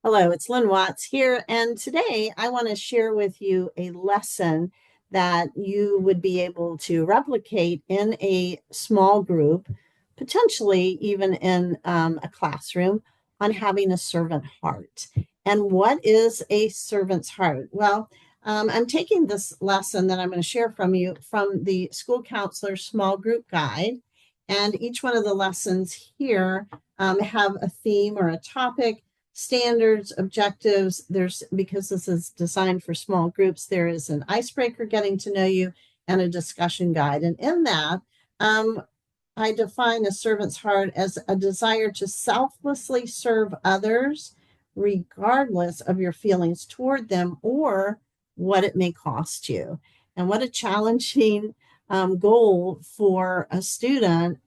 Hello, it's Lynn Watts here, and today I want to share with you a lesson that you would be able to replicate in a small group, potentially even in a classroom, on having a servant heart. And what is a servant's heart? Well, I'm taking this lesson that I'm going to share from you from the School Counselor Small Group Guide, and each one of the lessons here have a theme or a topic, standards, objectives. There's, because this is designed for small groups, there is an icebreaker, getting to know you, and a discussion guide. And in that, I define a servant's heart as a desire to selflessly serve others, regardless of your feelings toward them or what it may cost you. And what a challenging goal for a student,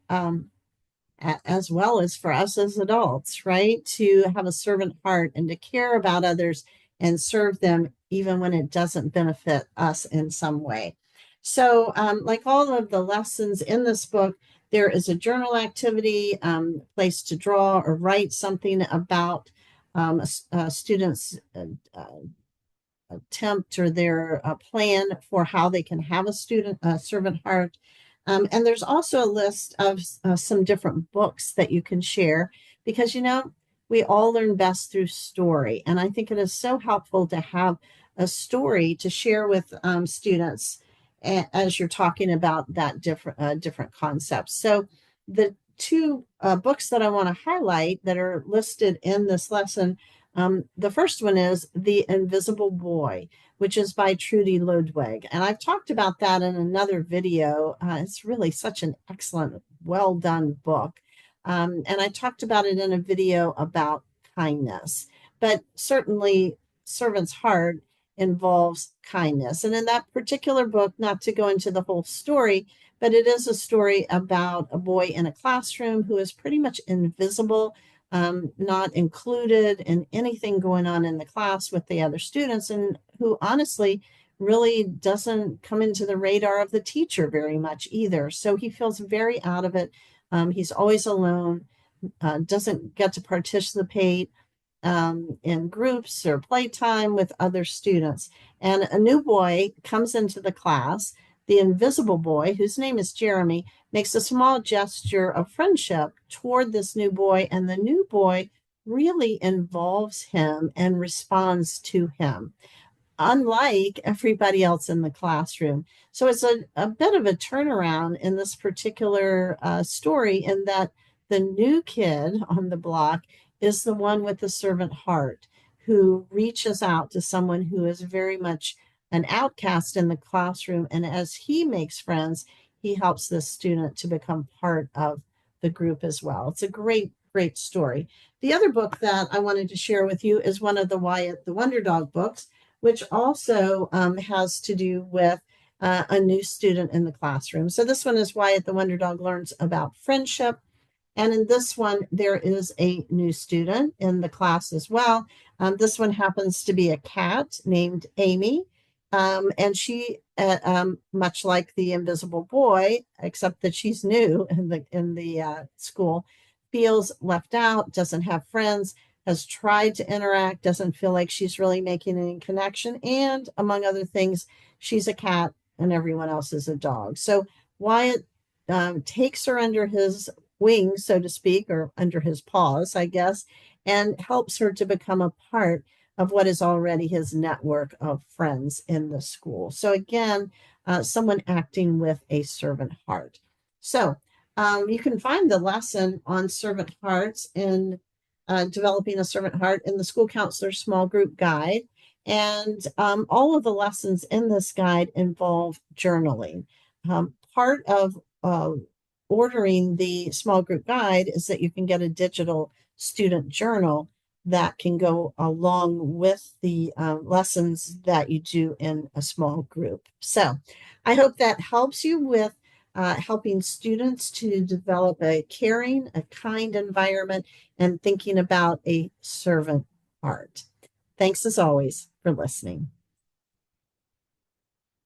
as well as for us as adults, right? To have a servant heart and to care about others and serve them even when it doesn't benefit us in some way. So, like all of the lessons in this book, there is a journal activity, place to draw or write something about a student's attempt or their plan for how they can have a servant heart. And there's also a list of some different books that you can share because, we all learn best through story. And I think it is so helpful to have a story to share with students as you're talking about that different concepts. So the two books that I want to highlight that are listed in this lesson, the first one is The Invisible Boy, which is by Trudy Ludwig. And I've talked about that in another video. It's really such an excellent, well done book. And I talked about it in a video about kindness, but certainly Servant's Heart involves kindness. And in that particular book, not to go into the whole story, but it is a story about a boy in a classroom who is pretty much invisible, not included in anything going on in the class with the other students, and who honestly really doesn't come into the radar of the teacher very much either. So he feels very out of it. He's always alone, doesn't get to participate in groups or playtime with other students. And a new boy comes into the class. The invisible boy, whose name is Jeremy, makes a small gesture of friendship toward this new boy, and the new boy really involves him and responds to him, unlike everybody else in the classroom. So it's a bit of a turnaround in this particular story, in that the new kid on the block is the one with the servant heart who reaches out to someone who is very much an outcast in the classroom. And as he makes friends, he helps this student to become part of the group as well. It's a great, great story. The other book that I wanted to share with you is one of the Wyatt the Wonder Dog books, which also has to do with a new student in the classroom. So this one is Wyatt the Wonder Dog Learns About Friendship. And in this one, there is a new student in the class as well. This one happens to be a cat named Amy. And she, much like the invisible boy, except that she's new in the school, feels left out, doesn't have friends, has tried to interact, doesn't feel like she's really making any connection. And among other things, she's a cat and everyone else is a dog. So Wyatt takes her under his wings, so to speak, or under his paws, I guess, and helps her to become a part of what is already his network of friends in the school. So again, someone acting with a servant heart. So you can find the lesson on servant hearts in developing a servant heart in the School Counselor Small Group Guide. And all of the lessons in this guide involve journaling. Part of ordering the small group guide is that you can get a digital student journal that can go along with the lessons that you do in a small group. So I hope that helps you with helping students to develop a caring, a kind environment, and thinking about a servant heart. Thanks as always for listening.